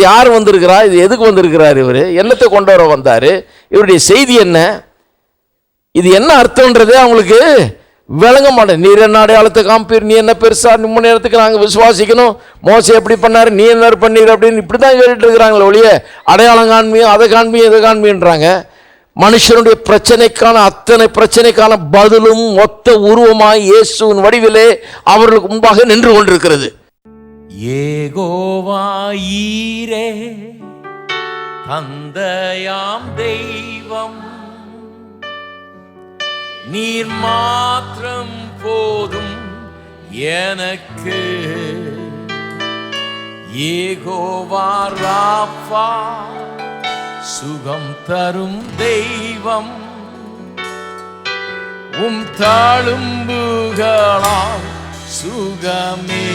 யார் வந்திருக்கிறா, இது எதுக்கு வந்திருக்கிறார், இவர் என்னத்தை கொண்டு வர வந்தார், இவருடைய செய்தி என்ன, இது என்ன அர்த்தம்ன்றதே அவங்களுக்கு விளங்க மாட்டேன். நீர் என்ன அடையாளத்தை காமிப்பீர், நீ என்ன பெருசா, நம்ம நேரத்துக்கு நாங்கள் விசுவாசிக்கணும், மோசை எப்படி பண்ணார், நீ என்ன பண்ணீர் அப்படின்னு இப்படி தான் கேட்டுட்டு இருக்கிறாங்களே ஒழிய அடையாளம் காண்பியும் அதை காண்பியும் இதை காண்பின்றாங்க. மனுஷனுடைய பிரச்சனைக்கான அத்தனை பிரச்சனைக்கான பதிலும் மொத்த உருவமாய் இயேசுவின் வடிவிலே அவர்களுக்கு முன்பாக நின்று கொண்டிருக்கிறது. யெகோவா ஈரே தந்தையாம் தெய்வம், நீர் மாத்திரம் போதும் எனக்கு. யெகோவா ராஃபா சுகம் தரும் தெய்வம், தழும்புகளால் சுகமே.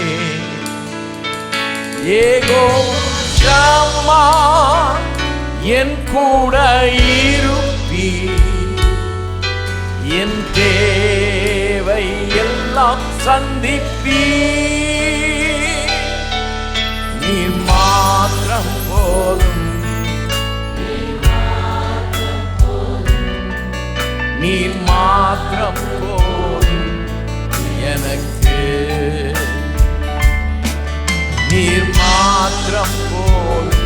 யெகோவா ஷம்மா என் கூட இருப்பீர், என் தேவை எல்லாம் சந்திப்பீர். நீர் மாத்திரம் போதும், நீர் மாத்திரம் போதும் எனக்கு. நீர் மாத்திரம் போதும்,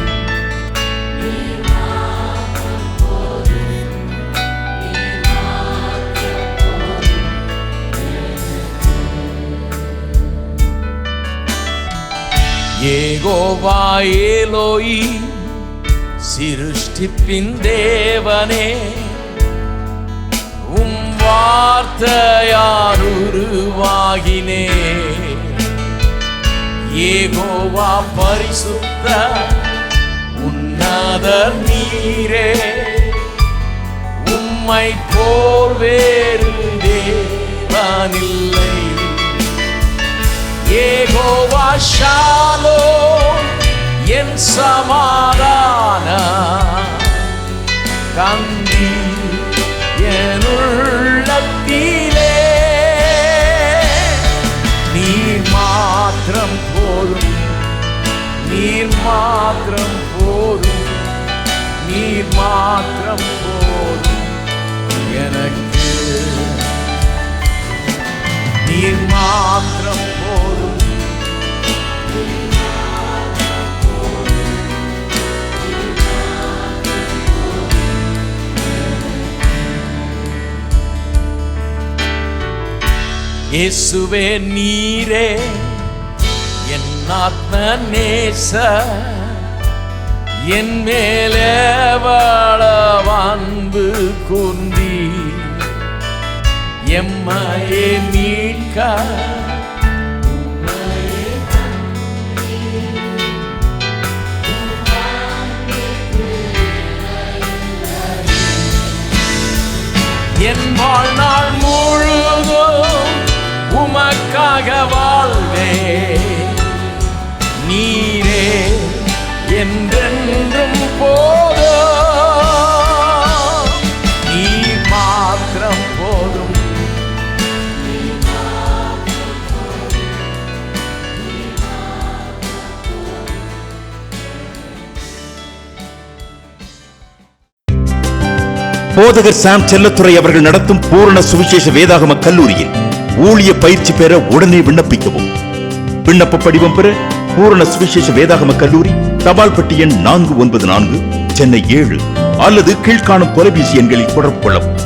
யெகோவா எலோயி சிருஷ்டிப்பின் தேவனே, வார்த்தையால் உருவாகினே. யெகோவா பரிசுத்த உன்னதர் நீரே, உம்மை போல் வேறு தேவனில்லை. யெகோவா ஷாலோம் என் சமாதான கந்தி என் உள்ளத்திலே. நீர் மாத்திரம் போதும், நீர் மாத்திரம் போதும், நீர் மாத்திரம் போதும் எனக்கு. நீர் மாத்திரம் போதும், இயேசுவே நீரே என் ஆத்ம நேச, என் மேலே அன்பு கூர்ந்தி எம்மையே மீட்க. என் வாழ்நாள் முழுதும் உமக்காக வாழ்வே, நீரே என்றென்றும் போதும். நீர் மாத்திரம் போதும், போதகர் சாம் செல்லத்துறை அவர்கள் நடத்தும் பூரண சுவிசேஷ வேதாகம கல்லூரியில் ஊழிய பயிற்சி பெற உடனே விண்ணப்பிக்கவும். விண்ணப்ப படிவம் பெற பூரண சுவிசேஷ வேதாகம கல்லூரி, தபால் பெட்டி எண் 494, சென்னை 7 அல்லது கீழ்காணும் தொலைபேசி எண்களில் தொடர்பு கொள்ளவும்.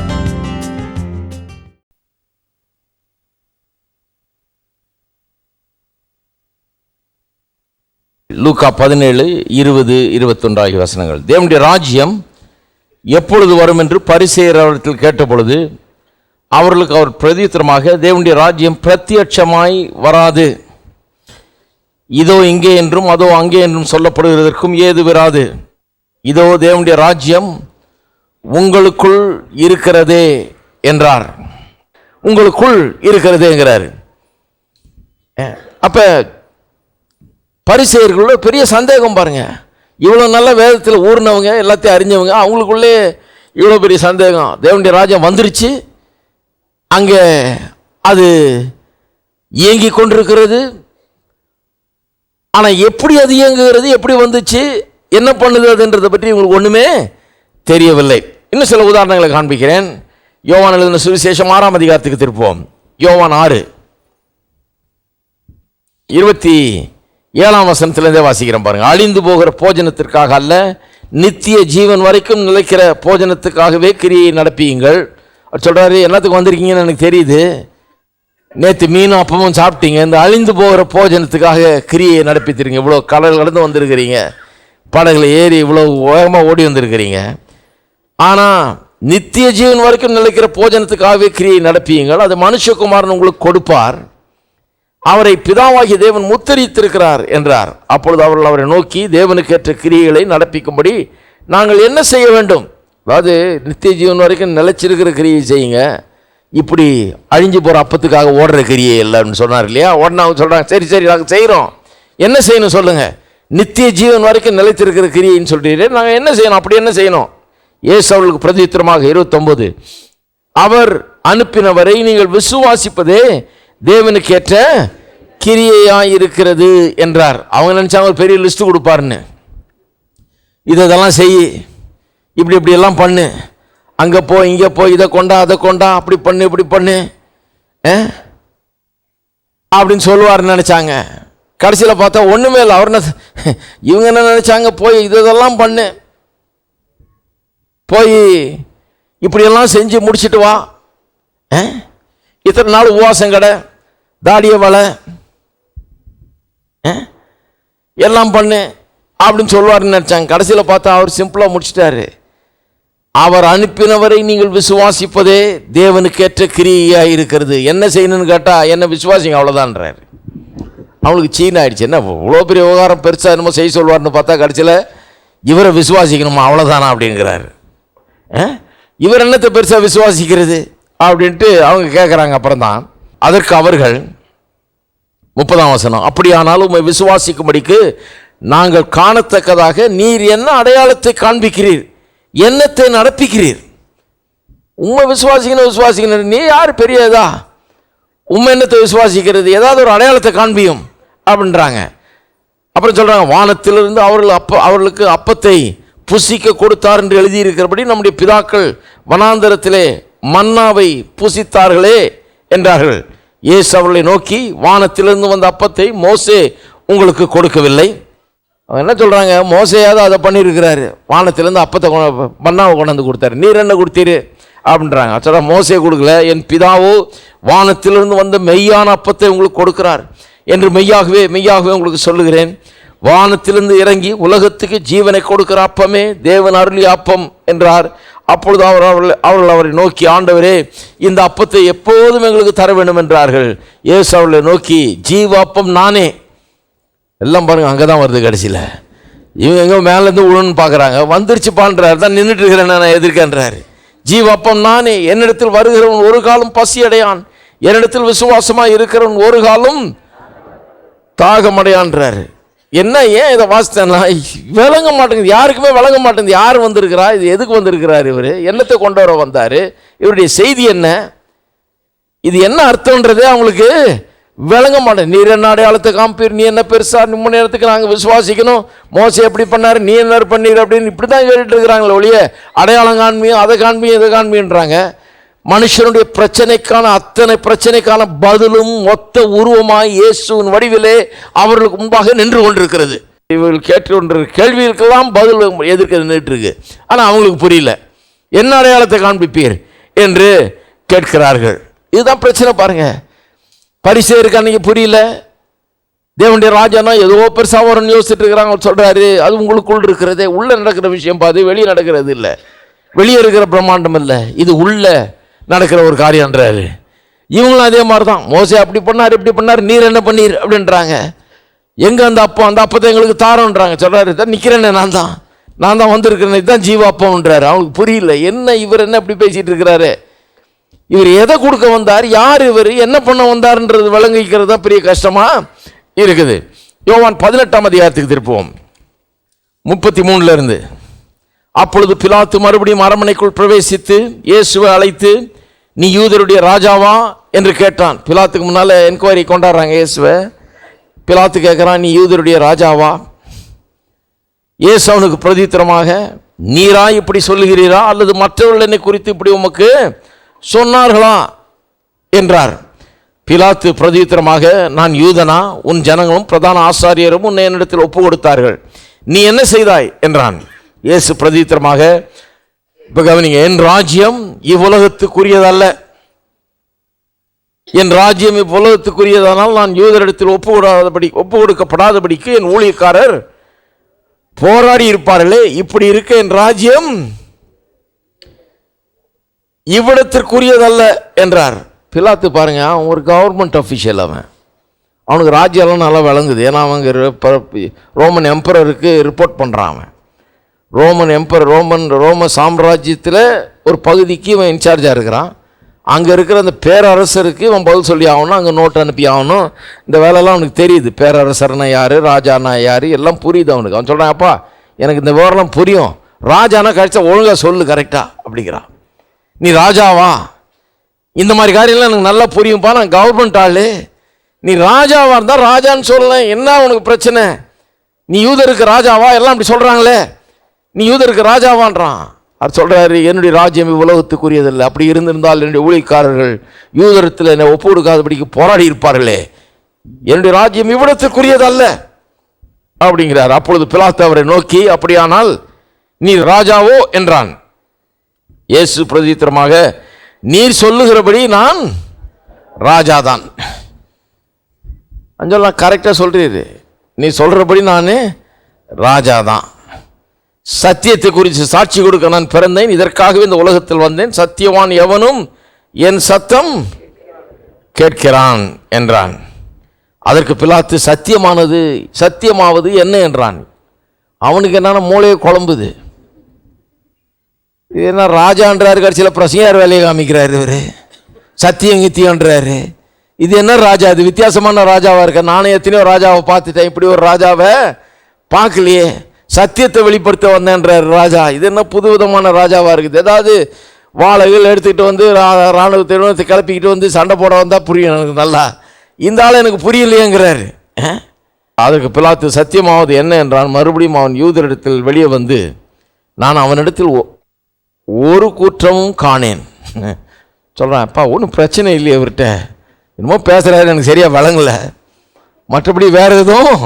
லூக்கா 17:20-21 ஆகிய வசனங்கள். தேவனுடைய ராஜ்யம் எப்பொழுது வரும் என்று பரிசேயர் அவரிடத்தில் கேட்டபொழுது அவர்களுக்கு அவர் பிரதியுத்தரமாக, தேவனுடைய ராஜ்யம் பிரத்யட்சமாய் வராது, இதோ இங்கே என்றும் அதோ அங்கே என்றும் சொல்லப்படுவதற்கும் ஏது வராது. இதோ தேவனுடைய ராஜ்யம் உங்களுக்குள் இருக்கிறதே என்றார். உங்களுக்குள் இருக்கிறதேங்கிறார். அப்ப பரிசேயர்களோட பெரிய சந்தேகம் பாருங்க. இவ்வளோ நல்ல வேதத்தில் ஊர்னவங்க, எல்லாத்தையும் அறிஞ்சவங்க, அவங்களுக்குள்ளே இவ்வளோ பெரிய சந்தேகம். தேவனுடைய ராஜ்யம் வந்துருச்சு, அங்கே அது இயங்கி கொண்டிருக்கிறது, ஆனால் எப்படி அது இயங்குகிறது, எப்படி வந்துச்சு, என்ன பண்ணுது அதுன்றதை பற்றி உங்களுக்கு ஒன்றுமே தெரியவில்லை. இன்னும் சில உதாரணங்களை காண்பிக்கிறேன். யோவான் எழுதின சுவிசேஷம் 6ஆம் அதிகாரத்துக்கு திருப்போம். யோவான் 6:27 வசனத்திலிருந்தே வாசிக்கிறேன் பாருங்க. அழிந்து போகிற போஜனத்திற்காக அல்ல, நித்திய ஜீவன் வரைக்கும் நிலைக்கிற போஜனத்துக்காகவே கிரியை நடப்பியுங்கள். சொல்றாரு, என்னத்துக்கு வந்திருக்கீங்கன்னு எனக்கு தெரியுது. நேற்று மீனும் அப்பமும் சாப்பிட்டீங்க, இந்த அழிந்து போகிற போஜனத்துக்காக கிரியை நடப்பித்திருங்க. இவ்வளோ கடல் கடந்து வந்திருக்கிறீங்க, படகுல ஏறி இவ்வளோ வேகமாக ஓடி வந்திருக்கிறீங்க. ஆனால் நித்திய ஜீவன் வரைக்கும் நிலைக்கிற போஜனத்துக்காகவே கிரியை நடப்பியுங்கள். அது மனுஷகுமாரன் உங்களுக்கு கொடுப்பார். அவரை பிதாவாகிய தேவன் முத்தரித்திருக்கிறார் என்றார். அப்பொழுது அவர்கள் அவரை நோக்கி, தேவனுக்கு ஏற்ற கிரியைகளை நடப்பிக்கும்படி நாங்கள் என்ன செய்ய வேண்டும்? அதாவது நித்திய ஜீவன் வரைக்கும் நிலைச்சிருக்கிற கிரியை செய்யுங்க, இப்படி அழிஞ்சு போகிற அப்பத்துக்காக ஓடுற கிரியை இல்லைன்னு சொன்னார் இல்லையா. உடனே அவங்க சொல்கிறாங்க, சரி சரி நாங்கள் செய்கிறோம், என்ன செய்யணும் சொல்லுங்கள். நித்திய ஜீவன் வரைக்கும் நிலைத்திருக்கிற கிரியைன்னு சொல்கிறீங்க, நாங்கள் என்ன செய்யணும், அப்படி என்ன செய்யணும்? இயேசு அவர்களுக்கு பிரதியுத்தரமாக 29, அவர் அனுப்பினவரை நீங்கள் விசுவாசிப்பதே தேவனுக்கு ஏற்ற கிரியையாக இருக்கிறது என்றார். அவங்க நினச்சாங்க ஒரு பெரிய லிஸ்ட்டு கொடுப்பாருன்னு, இதெல்லாம் செய், இப்படி இப்படி எல்லாம் பண்ணு, அங்கே போ இங்கே போ, இதை கொண்டா அதை கொண்டா, அப்படி பண்ணு இப்படி பண்ணு அப்படின்னு சொல்லுவார்னு நினச்சாங்க. கடைசியில் பார்த்தா ஒன்றுமே இல்லை. அவர் இவங்க என்ன நினச்சாங்க, போய் இதெல்லாம் பண்ணு, போய் இப்படியெல்லாம் செஞ்சு முடிச்சுட்டு வா, இத்தனை நாள் உபவாசம் கடை, தாடிய வலை எல்லாம் பண்ணு அப்படின்னு சொல்லுவாருன்னு நினச்சாங்க. கடைசியில் பார்த்தா அவர் சிம்பிளாக முடிச்சிட்டாரு. அவர் அனுப்பினவரை நீங்கள் விசுவாசிப்பதே தேவனுக்கு ஏற்ற கிரியாக இருக்கிறது. என்ன செய்யணும்னு கேட்டால், என்ன விசுவாசிங்க அவ்வளோதான்றாரு. அவங்களுக்கு சீன் ஆயிடுச்சு. என்ன இவ்வளோ பெரிய விவகாரம் பெருசாக என்னமோ செய்ய சொல்வார்னு பார்த்தா கடைசியில் இவரை விசுவாசிக்கணுமா அவ்வளோதானா அப்படிங்கிறாரு. இவர் என்னத்தை பெருசாக விசுவாசிக்கிறது அப்படின்ட்டு அவங்க கேட்குறாங்க. அப்புறம் தான் அதற்கு அவர்கள் 30ஆம் வசனம், அப்படியானாலும் உம்மை விசுவாசிக்கும்படிக்கு நாங்கள் காணத்தக்கதாக நீர் என்ன அடையாளத்தை காண்பிக்கிறீர், என்னத்தை நடப்பிக்கிறீர்? உண்மை விசுவாசிக்கணும், நீ யார் பெரியதா, உண்மை என்னத்தை விசுவாசிக்கிறது, ஏதாவது ஒரு அடையாளத்தை காண்பியும் அப்படின்றாங்க. அப்புறம் சொல்கிறாங்க, வானத்திலிருந்து அவர்களுக்கு அப்பத்தை புசிக்க கொடுத்தார் என்று எழுதியிருக்கிறபடி நம்முடைய பிதாக்கள் வனாந்தரத்திலே மன்னாவை புசித்தார்களே என்றார்கள். இயேசு அவர்களை நோக்கி, வானத்திலிருந்து வந்த அப்பத்தை மோசே உங்களுக்கு கொடுக்கவில்லை. அவங்க என்ன சொல்கிறாங்க, மோசையாவது அதை பண்ணியிருக்கிறாரு, வானத்திலேருந்து அப்பத்தை மன்னாவை கொண்டாந்து கொடுத்தாரு, நீர் என்ன கொடுத்தீரு அப்படின்றாங்க. சொல்ல, மோசே கொடுக்கல, என் பிதாவோ வானத்திலிருந்து வந்த மெய்யான அப்பத்தை உங்களுக்கு கொடுக்கிறார் என்று மெய்யாகவே மெய்யாகவே உங்களுக்கு சொல்லுகிறேன். வானத்திலிருந்து இறங்கி உலகத்துக்கு ஜீவனை கொடுக்கிற அப்பமே தேவன் அருளிய அப்பம் என்றார். அப்பொழுது அவர்கள் அவரை நோக்கி, ஆண்டவரே இந்த அப்பத்தை எப்போதும் எங்களுக்கு தர வேண்டும் என்றார்கள். இயேசு அவர்களை நோக்கி, ஜீவ அப்பம் நானே. எல்லாம் பாருங்க, அங்கே தான் வருது. கடைசியில் இவங்க எங்கே மேலேருந்து உழுன்னு பார்க்குறாங்க, வந்துருச்சுப்பான்றார், தான் நின்றுட்டு இருக்கிறேன் நான் எதிர்க்கின்றார். ஜீவ அப்பம் நானே, என்னிடத்தில் வருகிறவன் ஒரு காலம் பசி அடையான், என்னிடத்தில் விசுவாசமாக இருக்கிறவன் ஒரு காலம் தாகமடையான்றார். என்ன, ஏன் இதை வாசித்தேன்னா விளங்க மாட்டேங்குது, யாருக்குமே விளங்க மாட்டேங்குது. யார் வந்திருக்கிறா, இது எதுக்கு வந்திருக்கிறார், இவர் என்னத்தை கொண்டு வர வந்தார், இவருடைய செய்தி என்ன, இது என்ன அர்த்தம்ன்றதே அவங்களுக்கு விளங்க மாட்டேன். நீர் என்ன அடையாளத்தை காமிப்பீர், நீ என்ன பெருசா, நம்ம நேரத்துக்கு நாங்கள் விசுவாசிக்கணும், மோசை எப்படி பண்ணார், நீ என்ன பண்ணீர் அப்படின்னு இப்படி தான் கேட்டுட்டு இருக்கிறாங்களே ஒழிய அடையாளம் காண்பியும் அதை காண்பியும் இதை காண்பின்றாங்க. மனுஷனுடைய பிரச்சனைக்கான அத்தனை பிரச்சனைக்கான பதிலும் ஒத்த உருவமாய் இயேசுவின் வடிவிலே அவர்களுக்கு முன்பாக நின்று கொண்டிருக்கிறது. இவர்கள் கேட்டுக்கொண்டிருக்கிற கேள்விகளுக்கெல்லாம் பதில் எதிர்க்க நின்றுட்டு இருக்கு. ஆனால் அவங்களுக்கு புரியல, என்ன அடையாளத்தை காண்பிப்பீர் என்று கேட்கிறார்கள். இதுதான் பிரச்சனை பாருங்க. பரிசேயருக்கு அன்னைக்கு புரியல, தேவனுடைய ராஜானா ஏதோ பெருசாக வரும்னு யோசிச்சுட்டு இருக்கிறாங்க. அவர் சொல்றாரு, அது உங்களுக்குள் இருக்கிறதே, உள்ள நடக்கிற விஷயம் பார்த்து வெளியே நடக்கிறது இல்லை, வெளியே இருக்கிற பிரம்மாண்டம் இல்லை, இது உள்ள நடக்கிற ஒரு காரியன்றாரு. இவங்களும் அதே மாதிரி தான், மோசே அப்படி பண்ணார் இப்படி பண்ணார், நீர் என்ன பண்ணீர் அப்படின்றாங்க. எங்கே அந்த அப்பம், அந்த அப்பத்தை எங்களுக்கு தாரோன்றாங்க. சொல்கிறாரு, தான் நிற்கிறேன்னு, நான் தான் வந்திருக்கிறேன், இதுதான் ஜீவ அப்பம்ன்றாரு. அவங்களுக்கு புரியல, என்ன இவர் என்ன இப்படி பேசிகிட்டு இருக்கிறாரு, இவர் எதை கொடுக்க வந்தார், யார் இவர், என்ன பண்ண வந்தார்ன்றது விளங்கிக்கிறது தான் பெரிய கஷ்டமாக இருக்குது. யோவான் 18ஆம் அதிகாரத்துக்கு திருப்புவோம், 33 இருந்து. அப்பொழுது பிலாத்து மறுபடியும் அரண்மனைக்குள் பிரவேசித்து இயேசுவை அழைத்து, நீ யூதருடைய ராஜாவா என்று கேட்டான். பிலாத்துக்கு முன்னால் என்கொயரி கொண்டாடுறாங்க இயேசுவை. பிலாத்து கேட்குறான், நீ யூதருடைய ராஜாவா? இயேசு அவனுக்கு பிரதித்திரமாக, நீரா இப்படி சொல்லுகிறீரா அல்லது மற்றவர்கள் என்னை குறித்து இப்படி உமக்கு சொன்னார்களா என்றார். பிலாத்து பிரதித்திரமாக, நான் யூதனா? உன் ஜனங்களும் பிரதான ஆசாரியரும் உன்னை என்னிடத்தில் ஒப்பு கொடுத்தார்கள், நீ என்ன செய்தாய் என்றான். இயேசு பிரதித்திரமாக, இப்ப கவனிங்க, என் ராஜ்யம் இவ்வுலகத்துக்குரியதல்ல. என் ராஜ்யம் இவ்வுலகத்துக்குரியதானால் நான் யூதரிடத்தில் ஒப்பு கொடுக்கப்படாதபடிக்கு என் ஊழியக்காரர் போராடி இருப்பார்களே. இப்படி இருக்க என் ராஜ்யம் இவ்விடத்திற்குரியதல்ல என்றார். பிலாத்து பாருங்க, அவன் ஒரு கவர்மெண்ட் அஃபிஷியல், அவனுக்கு ராஜ்யம்லாம் நல்லா விளங்குது. ஏன்னா அவங்க ரோமன் எம்பரருக்கு ரிப்போர்ட் பண்ணுறான். அவன் ரோமன் எம்பரர், ரோம சாம்ராஜ்யத்தில் ஒரு பகுதிக்கு இவன் இன்சார்ஜாக இருக்கிறான். அங்கே இருக்கிற அந்த பேரரசருக்கு இவன் பதில் சொல்லி ஆகணும், அங்கே நோட் அனுப்பி ஆகணும். இந்த வேலையெல்லாம் அவனுக்கு தெரியுது. பேரரசர்னா யார், ராஜானா யார், எல்லாம் புரியுது அவனுக்கு. அவன் சொல்கிறான், அப்பா எனக்கு இந்த விவரம்லாம் புரியும், ராஜானா கழிச்சா ஒழுங்காக சொல்லு கரெக்டாக அப்படிங்கிறான். நீ ராஜாவா? இந்த மாதிரி காரியம்லாம் எனக்கு நல்லா புரியும்ப்பா, நான் கவர்மெண்ட் ஆளு. நீ ராஜாவாக இருந்தால் ராஜான்னு சொல்லல, என்ன உனக்கு பிரச்சனை? நீ யூதருக்கு ராஜாவா? எல்லாம் அப்படி சொல்கிறாங்களே, நீ யூதருக்கு ராஜாவான்றான். அவர் சொல்கிறாரு, என்னுடைய ராஜ்யம் உலகத்துக்குரியதில்லை. அப்படி இருந்திருந்தால் என்னுடைய ஊழியக்காரர்கள் யூதரத்தில் என்னை ஒப்பு கொடுக்காதபடிக்கு போராடி இருப்பார்களே. என்னுடைய ராஜ்யம் இவ்விடத்திற்குரியதல்ல அப்படிங்கிறார். அப்பொழுது பிலாத்து அவரை நோக்கி, அப்படியானால் நீ ராஜாவோ என்றான். இயேசு பிரதித்திரமாக, நீர் சொல்லுகிறபடி நான் ராஜாதான். அஞ்சலாம் கரெக்டாக சொல்றீரு, நீ சொல்றபடி நான் ராஜாதான். சத்தியத்தை குறித்து சாட்சி கொடுக்க நான் பிறந்தேன், இதற்காகவே இந்த உலகத்தில் வந்தேன். சத்தியவான் எவனும் என் சத்தம் கேட்கிறான் என்றான். அதற்கு பிலாத்து, சத்தியமாவது என்ன என்றான். அவனுக்கு என்னன்னா மூளையை குழம்புது. இது என்ன ராஜான்றாரு, கடைசியில் பிரசங்கியார் வேலையை காமிக்கிறாரு இவர். சத்தியங்கித்தியன்றாரு. இது என்ன ராஜா? இது வித்தியாசமான ராஜாவாக இருக்க. நானே எத்தனையோ ராஜாவை பார்த்துட்டேன், இப்படி ஒரு ராஜாவை பார்க்கலையே. சத்தியத்தை வெளிப்படுத்த வந்தேன்றார் ராஜா. இது என்ன புது விதமான ராஜாவாக இருக்குது? ஏதாவது வாழைகள் எடுத்துக்கிட்டு வந்து இராணுவத்தை கிளப்பிக்கிட்டு வந்து சண்டை போட வந்தால் புரியும் எனக்கு நல்லா. இந்த ஆள் எனக்கு புரியலையேங்கிறாரு. அதற்கு பிலாத்து, சத்தியமாவது என்ன என்றான். மறுபடியும் அவன் யூதரிடத்தில் வெளியே வந்து, நான் அவனிடத்தில் ஒரு குற்றமும் காணேன் சொல்கிறான். அப்பா ஒன்றும் பிரச்சனை இல்லையே, இவர்கிட்ட என்னமோ பேசுகிறாரு, எனக்கு சரியாக வழங்கலை, மற்றபடி வேறு எதுவும்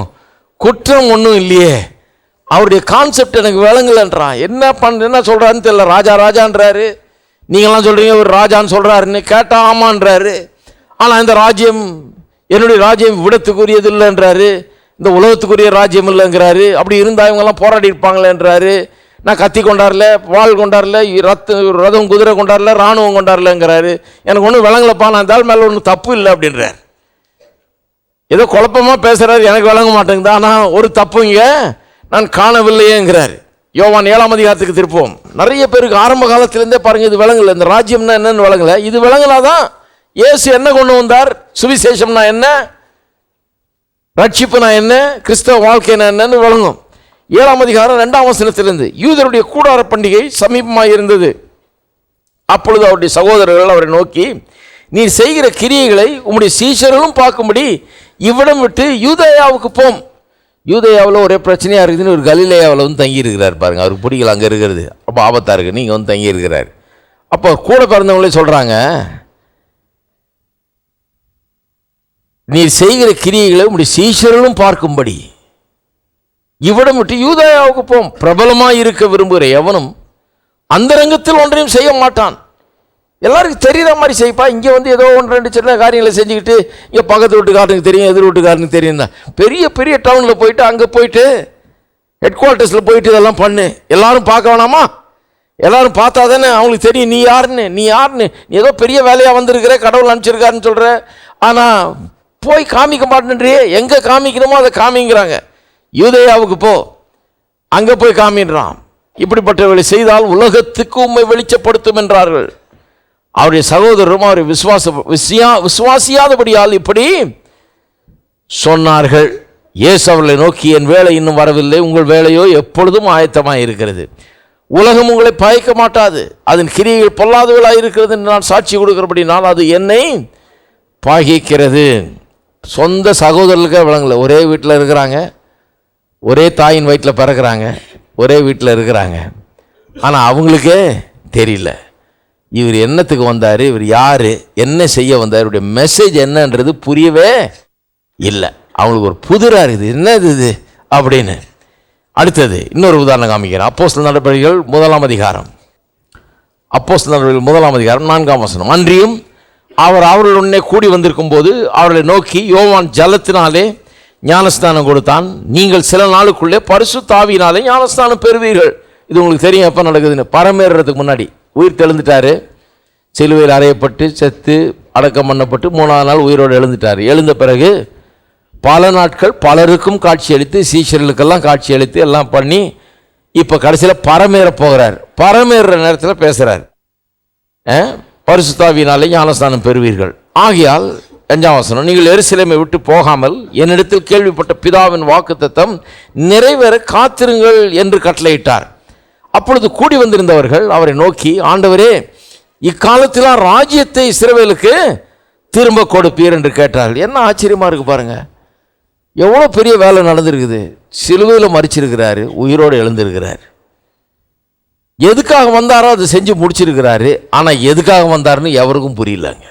குற்றம் ஒன்றும் இல்லையே, அவருடைய கான்செப்ட் எனக்கு விளங்கலைன்றான். என்ன சொல்கிறாருன்னு தெரியல. ராஜான்றாரு, நீங்களாம் சொல்கிறீங்க ஒரு ராஜான்னு சொல்கிறாருன்னு கேட்டால் ஆமான்றாரு. ஆனால் இந்த ராஜ்யம் என்னுடைய ராஜ்யம் விடத்துக்குரியது இல்லைன்றாரு, இந்த உலகத்துக்குரிய ராஜ்யம் இல்லைங்கிறாரு. அப்படி இருந்தால் இவங்கெல்லாம் போராடி இருப்பாங்களேன்றாரு. நான் கத்தி கொண்டாடல, வாள் கொண்டாடல, ரதம் குதிரை கொண்டாடல, இராணுவம் கொண்டாடலங்கிறாரு. எனக்கு ஒன்றும் விளங்கலப்பா, நான் இருந்தாலும் மேலே ஒன்றும் தப்பு இல்லை அப்படின்றார். ஏதோ குழப்பமாக பேசுகிறாரு, எனக்கு விளங்க மாட்டேங்குது. ஆனால் ஒரு தப்பு இங்கே நான் காணவில்லையேங்கிறார். யோவான் 7ஆம் அதிகாரத்துக்கு திருப்போம். நிறைய பேருக்கு ஆரம்ப காலத்திலேருந்தே பாருங்கள் இது விளங்கலை. இந்த ராஜ்யம்னா என்னன்னு விளங்கலை. இது விளங்கலாதான் இயேசு என்ன கொண்டு வந்தார், சுவிசேஷம்னா என்ன, ரட்சிப்புனா என்ன, கிறிஸ்தவ வாழ்க்கைனா என்னன்னு விளங்கும். 7ஆம் அதிகாரம் 2ஆம் வசனத்திலிருந்து, யூதருடைய கூடார பண்டிகை சமீபமாக இருந்தது. அப்பொழுது அவருடைய சகோதரர்கள் அவரை நோக்கி, நீர் செய்கிற கிரியைகளை உம்முடைய சீஷர்களும் பார்க்கும்படி இவ்விடம் விட்டு யூதேயாவுக்கு போம். யூதேயாவில் ஒரே பிரச்சனையாக இருக்குதுன்னு ஒரு கலிலேயாவில் வந்து தங்கி இருக்கிறார் பாருங்க. அவருக்கு பிடிக்கல அங்கே இருக்கிறது, ரொம்ப ஆபத்தாக இருக்குது, நீங்கள் வந்து தங்கி இருக்கிறார். அப்போ கூட பிறந்தவங்களே சொல்கிறாங்க, நீர் செய்கிற கிரியைகளை உம்முடைய சீஷர்களும் பார்க்கும்படி இவ்விடம் விட்டு யூதேயாவுக்கு போம். பிரபலமாக இருக்க விரும்புகிற எவனும் அந்த ரங்கத்தில் ஒன்றையும் செய்ய மாட்டான். எல்லாருக்கும் தெரிகிற மாதிரி செய்ப்பா. இங்கே வந்து ஏதோ ஒன்று ரெண்டு சின்ன காரியங்களை செஞ்சுக்கிட்டு இங்கே பக்கத்து வீட்டுக்காரனுக்கு தெரியும், எதிர் வீட்டுக்காரனுக்கு தெரியும் தான். பெரிய பெரிய டவுனில் போயிட்டு அங்கே போயிட்டு ஹெட் குவார்ட்டர்ஸில் போயிட்டு இதெல்லாம் பண்ணு. எல்லாரும் பார்க்க வேணாமா? எல்லாரும் பார்த்தா தானே அவங்களுக்கு தெரியும் நீ யாருன்னு. நீ ஏதோ பெரிய வேலையாக வந்திருக்கிற, கடவுள் அனுப்பிச்சிருக்காருன்னு சொல்கிற, ஆனால் போய் காமிக்க மாட்டேன்றியே. எங்கே காமிக்கணுமோ அதை காமிங்கிறாங்க. யூதேயாவுக்கு போ, அங்கே போய் காமின்றான். இப்படிப்பட்டவர்களை செய்தால் உலகத்துக்கு உண்மை வெளிச்சப்படுத்தும் என்றார்கள். அவருடைய சகோதரரும் அவரை விசுவாசியாதபடியால் இப்படி சொன்னார்கள். இயேசு அவர்களை நோக்கி, என் வேலை இன்னும் வரவில்லை, உங்கள் வேலையோ எப்பொழுதும் ஆயத்தமாக இருக்கிறது. உலகம் உங்களை பயக்க மாட்டாது, அதன் கிரியைகள் பொல்லாதவர்களாக இருக்கிறது என்று நான் சாட்சி கொடுக்கிறபடினால் அது என்னை பாகிக்கிறது. சொந்த சகோதரர்களுக்கே விளங்கல. ஒரே வீட்டில் இருக்கிறாங்க, ஒரே தாயின் வயிற்றில் பிறக்கிறாங்க, ஒரே வீட்டில் இருக்கிறாங்க. ஆனால் அவங்களுக்கே தெரியல இவர் என்னத்துக்கு வந்தார், இவர் யார், என்ன செய்ய வந்தார், இவருடைய மெசேஜ் என்னன்றது புரியவே இல்லை. அவங்களுக்கு ஒரு புதிராக இருக்குது, என்னது இது அப்படின்னு. அடுத்தது இன்னொரு உதாரணம் காமிக்கிறேன். அப்போஸ்தலர் நடபடிகள் 1 அதிகாரம். அப்போஸ்தலர் நடபடிகள் 1 அதிகாரம் 4 வசனம். அன்றியும் அவர் அவர்களுடனே கூடி வந்திருக்கும் போது அவர்களை நோக்கி, யோவான் ஜலத்தினாலே ஞானஸ்தானம் கொடுத்தான், நீங்கள் சில நாளுக்குள்ளே பரிசுத்த ஆவியினாலே ஞானஸ்தானம் பெறுவீர்கள். இது உங்களுக்கு தெரியும் எப்போ நடக்குதுன்னு. பரமேறதுக்கு முன்னாடி உயிர் தெழுந்துட்டாரு, சிலுவையில் அறையப்பட்டு செத்து அடக்கம் பண்ணப்பட்டு 3ஆவது நாள் உயிரோடு எழுந்துட்டார். எழுந்த பிறகு பல நாட்கள் பலருக்கும் காட்சி அளித்து, சீஷர்களுக்கெல்லாம் காட்சி அளித்து எல்லாம் பண்ணி இப்போ கடைசியில் பரமேற போகிறார். பரமேற நேரத்தில் பேசுகிறார், பரிசுத்த ஆவியினாலே ஞானஸ்தானம் பெறுவீர்கள். ஆகையால் 5 வசனம், நீங்கள் எருசலேமை விட்டு போகாமல் என்னிடத்தில் கேள்விப்பட்ட பிதாவின் வாக்குத்தத்தம் நிறைவேற காத்திருங்கள் என்று கட்டளையிட்டார். அப்பொழுது கூடி வந்திருந்தவர்கள் அவரை நோக்கி, ஆண்டவரே, இக்காலத்தில் ராஜ்யத்தை இஸ்ரவேலுக்கு திரும்ப கொடுப்பீர் என்று கேட்டார்கள். என்ன ஆச்சரியமாக இருக்குது பாருங்க, எவ்வளோ பெரிய வேலை நடந்திருக்குது. சிலுவையில் மரிச்சிருக்கிறாரு, உயிரோடு எழுந்திருக்கிறார். எதுக்காக வந்தாரோ அதை செஞ்சு முடிச்சிருக்கிறாரு. ஆனால் எதுக்காக வந்தாருன்னு எவருக்கும் புரியலங்க.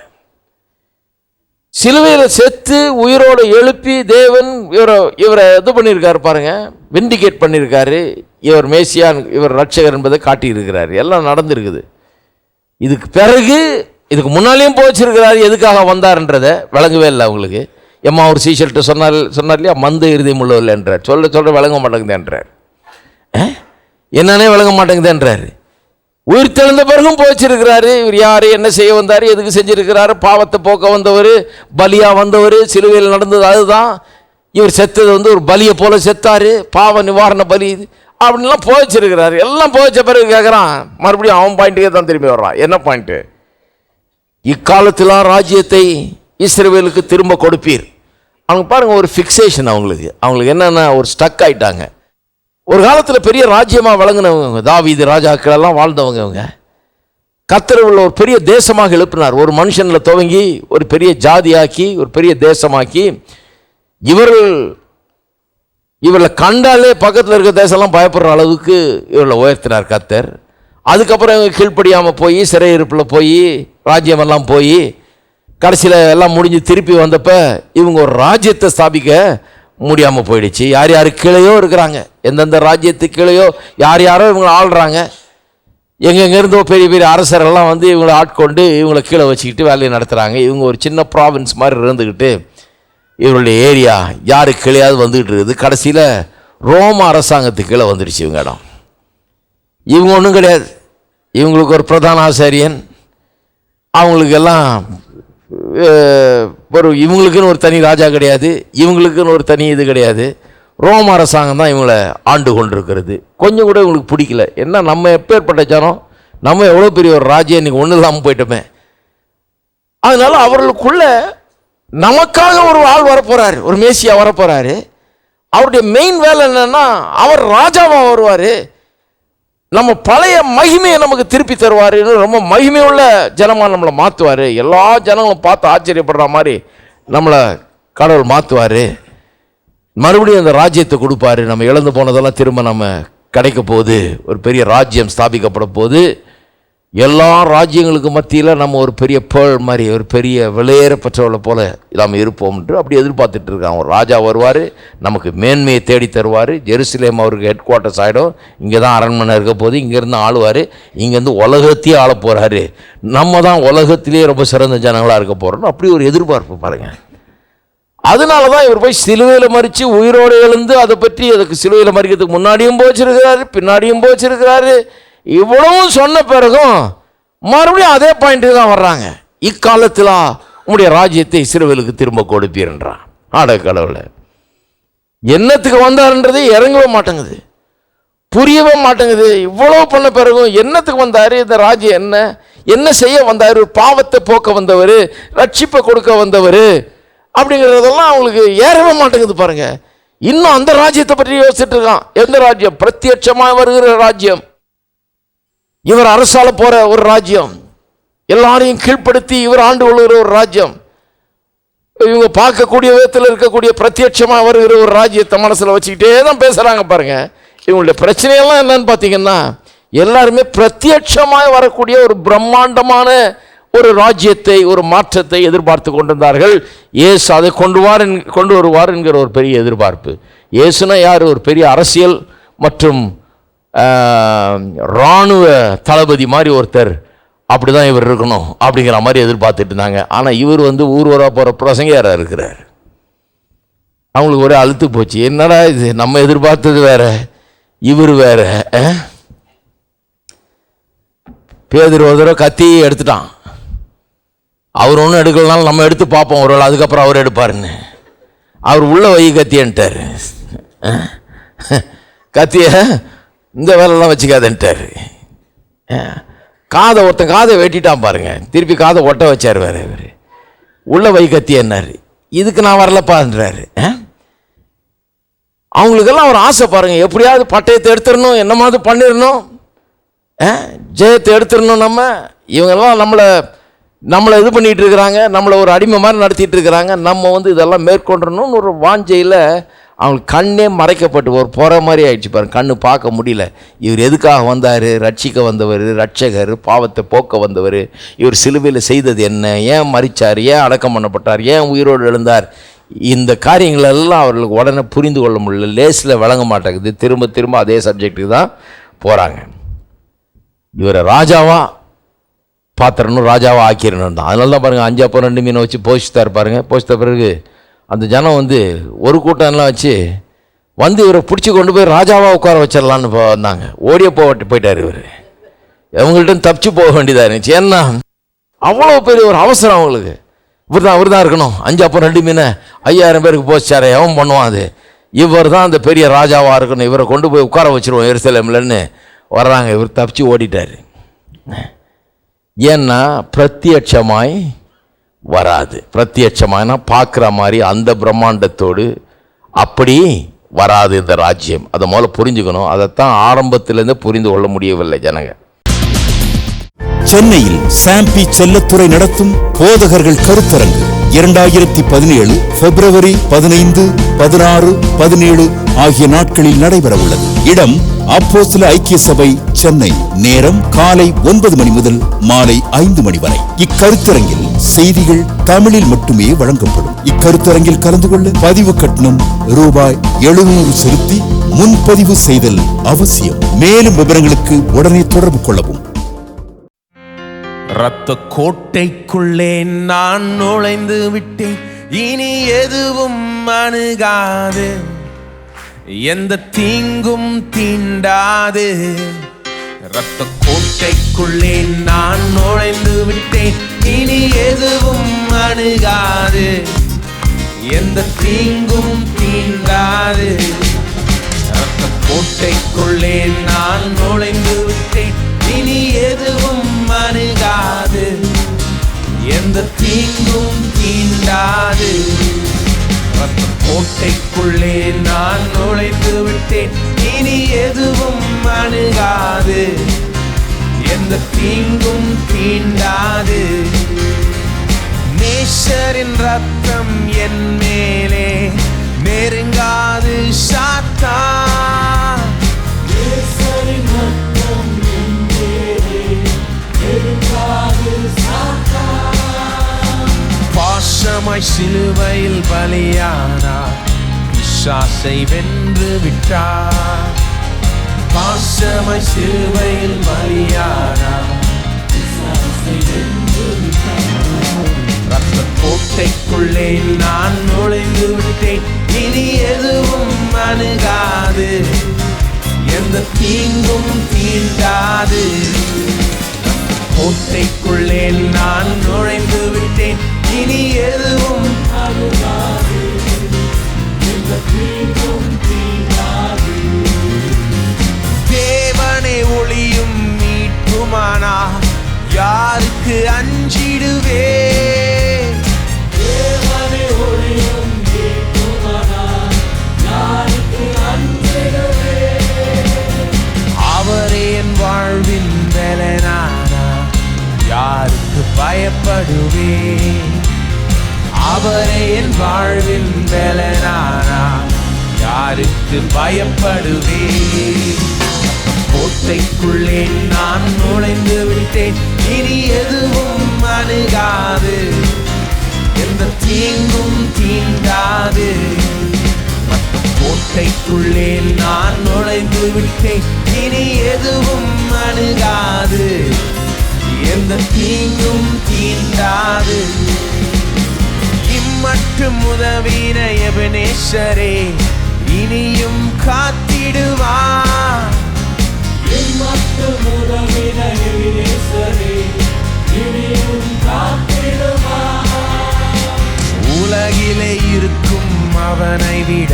சிலுவையில் செத்து உயிரோடு எழுப்பி தேவன் இவரை இது பண்ணியிருக்காரு பாருங்க, விண்டிகேட் பண்ணியிருக்காரு. இவர் மேசியான், இவர் ரட்சகர் என்பதை காட்டியிருக்கிறார். எல்லாம் நடந்திருக்குது. இதுக்கு பிறகு இதுக்கு முன்னாலேயும் போச்சிருக்கிறாரு. எதுக்காக வந்தார்ன்றதை விளங்கவே இல்லை அவங்களுக்கு. எம்மா ஒரு சீஷல்கிட்ட சொன்னார் இல்லையா, மந்த இருதயம் உள்ளவர்கள் என்றார். சொல்ல விளங்க மாட்டேங்குதுன்றார். என்னன்னே விளங்க மாட்டேங்குதுன்றார். உயிர் தெழுந்த பிறகும் போச்சிருக்கிறாரு. இவர் யார், என்ன செய்ய வந்தார், எதுக்கு செஞ்சிருக்கிறாரு, பாவத்தை போக்க வந்தவர், பலியாக வந்தவர், சிலுவையில் நடந்தது அதுதான். இவர் செத்தது ஒரு பலியை போல செத்தார், பாவ நிவாரண பலி அப்படின்லாம் போச்சிருக்கிறாரு. எல்லாம் போச்ச பிறகு கேட்குறான், மறுபடியும் அவன் பாயிண்ட்டுக்கே தான் திரும்பி வர்றான். என்ன பாயிண்ட்டு, இக்காலத்தில் ராஜ்யத்தை இஸ்ரவேலுக்கு திரும்ப கொடுப்பீர். அவங்க பாருங்க, ஒரு ஃபிக்ஸேஷன் அவங்களுக்கு என்னென்ன ஒரு ஸ்டக் ஆயிட்டாங்க. ஒரு காலத்தில் பெரிய ராஜ்யமாக விளங்கினவங்க, தாவீது ராஜாக்கள் எல்லாம் வாழ்ந்தவங்க. அவங்க கர்த்தர் உள்ள ஒரு பெரிய தேசமாக எழுப்பினார். ஒரு மனுஷனில் துவங்கி ஒரு பெரிய ஜாதியாக்கி ஒரு பெரிய தேசமாக்கி, இவர்களை கண்டாலே பக்கத்தில் இருக்க தேசம்லாம் பயப்படுற அளவுக்கு இவர்களை உயர்த்தினார் கர்த்தர். அதுக்கப்புறம் இவங்க கீழ்ப்படியாமல் போய் சிறையிருப்பில் போய் ராஜ்யமெல்லாம் போய் கடைசியில் எல்லாம் முடிஞ்சு திருப்பி வந்தப்போ இவங்க ஒரு ராஜ்யத்தை ஸ்தாபிக்க முடியாமல் போயிடுச்சு. யார் யார் கீழேயோ இருக்கிறாங்க, எந்தெந்த ராஜ்யத்துக்கு கீழேயோ யாரோ இவங்களை ஆள்றாங்க. எங்கெங்கேருந்தோ பெரிய பெரிய அரசரெல்லாம் வந்து இவங்களை ஆட்கொண்டு இவங்களை கீழே வச்சுக்கிட்டு வேலையை நடத்துகிறாங்க. இவங்க ஒரு சின்ன ப்ராவின்ஸ் மாதிரி இருந்துக்கிட்டு இவங்களுடைய ஏரியா யாரு கீழேயாவது வந்துக்கிட்டு இருக்குது. கடைசியில் ரோம அரசாங்கத்துக்கு கீழே வந்துடுச்சு இவங்க இடம். இவங்க ஒன்றும் கிடையாது. இவங்களுக்கு ஒரு பிரதான ஆசாரியன், அவங்களுக்கு எல்லாம் இவங்களுக்குன்னு ஒரு தனி ராஜா கிடையாது, இவங்களுக்குன்னு ஒரு தனி இது கிடையாது. ரோம அரசாங்கம் தான் இவங்களை ஆண்டு கொண்டிருக்கிறது. கொஞ்சம் கூட இவங்களுக்கு பிடிக்கல. என்ன நம்ம எப்பேற்பட்ட ஜனம், நம்ம எவ்வளோ பெரிய ஒரு ராஜ்யம் இன்றைக்கி ஒன்றும் இல்லாமல் போயிட்டோமே. அதனால அவர்களுக்குள்ள நமக்காக ஒரு ஆள் வரப்போறாரு, ஒரு மேசியா வரப்போறாரு. அவருடைய மெயின் வேலை என்னன்னா, அவர் ராஜாவாக வருவார், நம்ம பழைய மகிமையை நமக்கு திருப்பி தருவார், ரொம்ப மகிமையுள்ள ஜனமாக நம்மளை மாற்றுவார், எல்லா ஜனங்களும் பார்த்து ஆச்சரியப்படுற மாதிரி நம்மளை கடவுள் மாற்றுவார், மறுபடியும் அந்த ராஜ்யத்தை கொடுப்பாரு, நம்ம இழந்து போனதெல்லாம் திரும்ப நம்ம கிடைக்க போகுது, ஒரு பெரிய ராஜ்யம் ஸ்தாபிக்கப்பட போகுது. எல்லா ராஜ்யங்களுக்கு மத்தியில் நம்ம ஒரு பெரிய பேள் மாதிரி ஒரு பெரிய விலையேறப்பட்டவளை போல நாம் இருப்போம்ன்று அப்படி எதிர்பார்த்துட்டு இருக்காங்க. ஒரு ராஜா வருவார், நமக்கு மேன்மையை தேடி தருவார். ஜெருசலேம் அவருக்கு ஹெட் குவார்ட்டர்ஸ் ஆகிடும், இங்கே தான் அரண்மனை இருக்க போது, இங்கேருந்து ஆளுவார், இங்கேருந்து உலகத்தையே ஆள போகிறாரு, நம்ம தான் உலகத்திலே ரொம்ப சிறந்த ஜனங்களாக இருக்க போகிறோம்னு அப்படி ஒரு எதிர்பார்ப்பு பாருங்கள். அதனால தான் இவர் போய் சிலுவையில் மறித்து உயிரோடு எழுந்து அதை பற்றி அதுக்கு சிலுவையில் மறிக்கிறதுக்கு முன்னாடியும் போச்சிருக்கிறாரு, பின்னாடியும் போச்சிருக்கிறாரு. இவ்வளவும் சொன்ன பிறகும் மறுபடியும் அதே பாயிண்ட்டுக்கு தான் வர்றாங்க. இக்காலத்தில் உங்களுடைய ராஜ்யத்தை இஸ்ரவேலுக்கு திரும்ப கொடுப்பீர்ன்றான். ஆட கடவுளை என்னத்துக்கு வந்தாருன்றது இறங்கவே மாட்டேங்குது, புரியவே மாட்டேங்குது. இவ்வளோ பண்ண பிறகும் என்னத்துக்கு வந்தார், இந்த ராஜ்யம் என்ன செய்ய வந்தார், பாவத்தை போக்க வந்தவர், ரட்சிப்பை கொடுக்க வந்தவர் அப்படிங்கிறதெல்லாம் அவங்களுக்கு ஏறவே மாட்டேங்குது பாருங்க. இன்னும் அந்த ராஜ்யத்தை பற்றி யோசிச்சுட்டு இருக்கான். எந்த ராஜ்யம்? பிரத்யட்சமாக வருகிற ராஜ்யம், இவர் அரசால போற ஒரு ராஜ்யம், எல்லாரையும் கீழ்ப்படுத்தி இவர் ஆண்டு கொள்கிற ஒரு ராஜ்யம். இவங்க பார்க்கக்கூடிய விதத்தில் இருக்கக்கூடிய பிரத்யட்சமாக வருகிற ஒரு ராஜ்யத்தை மனசில் வச்சுக்கிட்டே தான் பேசுகிறாங்க பாருங்க. இவங்களுடைய பிரச்சனையெல்லாம் என்னன்னு பார்த்தீங்கன்னா, எல்லாருமே பிரத்யட்சமாக வரக்கூடிய ஒரு பிரம்மாண்டமான ஒரு ராஜ்யத்தை, ஒரு மாற்றத்தை எதிர்பார்த்து கொண்டிருந்தார்கள். இயேசு அதை கொண்டு வருவார் என்கிற ஒரு பெரிய எதிர்பார்ப்பு. இயேசுனா யார்? ஒரு பெரிய அரசியல் மற்றும் இராணுவ தளபதி மாதிரி ஒருத்தர், அப்படி தான் இவர் இருக்கணும் அப்படிங்கிற மாதிரி எதிர்பார்த்துட்டு இருந்தாங்க. ஆனால் இவர் ஊர்வராக போகிற பிரசங்கியாராக இருக்கிறார். அவங்களுக்கு ஒரே அழுத்து போச்சு. என்னடா இது, நம்ம எதிர்பார்த்தது வேற, இவர் வேற. பேதுரு ஒரு தடவை கத்தி எடுத்துட்டான். அவர் ஒன்றும் எடுக்கலனாலும் நம்ம எடுத்து பார்ப்போம் ஒரு வேளை, அதுக்கப்புறம் அவர் எடுப்பாருன்னு. அவர் உள்ள வை கத்தியன்ட்டார். கத்திய இந்த வேலைலாம் வச்சுக்காதன்ட்டார். ஒருத்தன் காதை வெட்டிட்டான் பாருங்க, திருப்பி காதை ஒட்ட வச்சார் வேற. இவர் உள்ள வை கத்தியன்னாரு. இதுக்கு நான் வரலப்பான்றாரு. அவங்களுக்கெல்லாம் ஒரு ஆசை பாருங்க, எப்படியாவது பட்டயத்தை எடுத்துடணும், என்னமாவது பண்ணிடணும், ஜெயத்தை எடுத்துடணும். இவங்கெல்லாம் நம்மளை இது பண்ணிகிட்டு இருக்கிறாங்க, நம்மளை ஒரு அடிமை மாதிரி நடத்திட்டு இருக்கிறாங்க. நம்ம இதெல்லாம் மேற்கொண்டணும்னு ஒரு வாஞ்சையில் அவங்களுக்கு கண்ணே மறைக்கப்பட்டு ஒரு போகிற மாதிரி ஆயிடுச்சு பாருங்க. கண்ணு பார்க்க முடியல. இவர் எதுக்காக வந்தார்? ரட்சிக்க வந்தவர், ரட்சகர், பாவத்தை போக்க வந்தவர். இவர் சிலுவையில் செய்தது என்ன? ஏன் மரித்தார்? ஏன் அடக்கம் பண்ணப்பட்டார்? ஏன் உயிரோடு எழுந்தார்? இந்த காரியங்களெல்லாம் அவர்களுக்கு உடனே புரிந்து கொள்ள முடியல. லேஸில் விளங்க மாட்டேங்குது. திரும்ப திரும்ப அதே சப்ஜெக்டுக்கு தான் போகிறாங்க. இவரை ராஜாவாக பாத்திரணும், ராஜாவாக ஆக்கிடணும் தான். அதனால தான் பாருங்கள், 5 அப்பம் 2 மீனை வச்சு போஷித்தார் பாருங்கள். போஷித்த பிறகு அந்த ஜனம் ஒரு கூட்டம்லாம் வச்சு இவரை பிடிச்சி கொண்டு போய் ராஜாவாக உட்கார வச்சிடலான்னு வந்தாங்க. ஓடிய போயிட்டார் இவர். அவங்கள்ட்ட தப்பிச்சு போக வேண்டியதாக இருந்துச்சு. ஏன்னா அவ்வளோ பெரிய ஒரு அவசரம் அவங்களுக்கு. இவர் தான் இருக்கணும். 5 அப்பம் 2 மீனை 5000 பேருக்கு போச்சாரே, எவன் பண்ணுவான் அது? இவர் தான் அந்த பெரிய ராஜாவாக இருக்கணும், இவரை கொண்டு போய் உட்கார வச்சுருவோம் எருசலேம்லன்னு வர்றாங்க. இவர் தப்பிச்சு ஓடிட்டார். ஏன்னா பிரத்யட்சமாய் வராது. பிரத்யட்சமாய்னா பார்க்குற மாதிரி அந்த பிரம்மாண்டத்தோடு அப்படி வராது இந்த ராஜ்யம். அதை முதல்ல புரிஞ்சுக்கணும். அதைத்தான் ஆரம்பத்திலேருந்து புரிந்து கொள்ள முடியவில்லை ஜனங்க. சென்னையில் சாம்பி செல்லத்துறை நடத்தும் போதகர்கள் கருத்தரங்கு 2017 பிப்ரவரி 15, 16, 17 ஆகிய நாட்களில் நடைபெற உள்ளது. இடம் அப்போஸ்தல ஐக்கிய சபை, சென்னை. நேரம் காலை 9 மணி முதல் மாலை 5 மணி வரை. இக்கருத்தரங்கில் செய்திகள் தமிழில் மட்டுமே வழங்கப்படும். இக்கருத்தரங்கில் கலந்து கொள்ள பதிவு கட்டணம் ரூபாய் 700 செலுத்தி முன்பதிவு செய்தல் அவசியம். மேலும் விவரங்களுக்கு உடனே தொடர்பு கொள்ளவும். இரத்த கோட்டைக்குள்ளே நான் நுழைந்து விட்டேன், இனி எதுவும் அணுகாது, எந்த தீங்கும் தீண்டாது. இரத்த கோட்டைக்குள்ளே நான் நுழைந்து விட்டேன், இனி எதுவும் அணுகாது, எந்த தீங்கும் தீண்டாது. இரத்த கோட்டைக்குள்ளே நான் நுழைந்து விட்டேன், இனி எதுவும் அணுகாது, எந்த தீங்கும் தீண்டாது. இரத்த கோட்டைக்குள்ளே நான் நுழைந்து விட்டேன், இனி எதுவும் அணுகாது, எந்த தீங்கும் தீண்டாது. நேசரின் ரத்தம் என் மேலே நெருங்காது சாத்தான். நேசரின் ரத்தம் என் மேலே நெருங்காது சாத்தான். பாசமாய் சிலுவையில் பலியானார், பிசாசை வென்று விட்டார். பாசமாய் சிலுவையில் பலியானார், பிசாசை வென்று விட்டார். இரத்த கோட்டைக்குள்ளே நான் நுழைந்து விட்டேன், இனி எதுவும் அணுகாது, எந்த தீங்கும் தீண்டாது. கோட்டைக்குள்ளே நான் நுழைந்து விட்டேன், இனி எதுவும் அணுகாது, எந்த தீங்கும் தீண்டாது. தேவனே ஒளியும் மீட்புமானா யாருக்கு அஞ்சிடுவே? தேவனே ஒளியும் மீட்புமானா யாருக்கு அஞ்சிடுவே? அவரே என் வாழ்வின் பலனானா யாருக்கு பயப்படுவே? அவரே என் வாழ்வின் பலனானார், யாருக்கு பயப்படுவேன்? கோட்டைக்குள்ளே நான் நுழைந்து விட்டேன், இனி எதுவும் அணுகாது, எந்த தீங்கும் தீண்டாது. கோட்டைக்குள்ளே நான் நுழைந்து விட்டேன், இனி எதுவும் அணுகாது, எந்த தீங்கும் தீண்டாது. இம்மட்டும் உதவின எபனேசரே இனியும் காத்திடுவார். இம்மட்டும் உதவின எபனேசரே இனியும் காத்திடுவார். உலகிலே இருக்கும் அவனை விட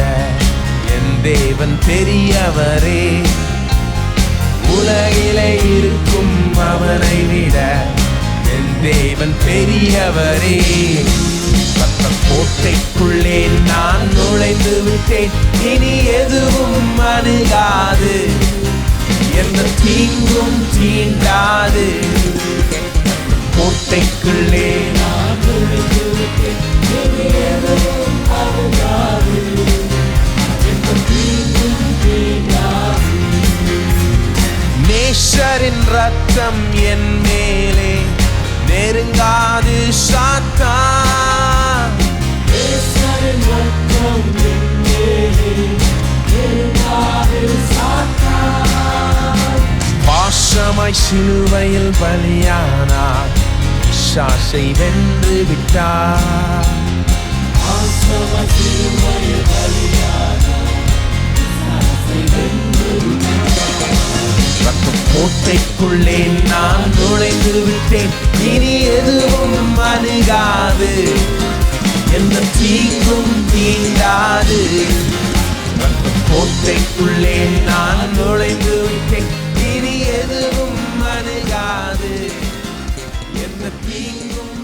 என் தேவன் பெரியவரே. உலகிலே இருக்கும் அவனை விட என் தேவன் பெரியவரே. கோட்டைக்குள்ளே நான் நுழைந்து விட்டேன், இனி எதுவும் அணுகாது, எந்த தீங்கும் தீண்டாது. கோட்டைக்குள்ளே நான் நுழைந்து விட்டேன், இனி எதுவும் அணுகாது, எந்த தீங்கும் தீண்டாது. நேசரின் ரத்தம் என் மேலே நெருங்காது சாத்தான். நேசரின் ரத்தம் என் மேலே நெருங்காது சாத்தான். பாசமாய் சிலுவையில் பலியானார், பிசாசை வென்று விட்டார். பாசமாய் சிலுவையில் பலியானார், பிசாசை வென்று விட்டார். கோட்டைக்குள்ளே நான் நுழைந்து விட்டேன், இனி எதுவும் அணுகாது, எந்த தீங்கும் தீண்டாது. கோட்டைக்குள்ளே நான் நுழைந்து விட்டேன், இனி எதுவும் அணுகாது, எந்த தீங்கும்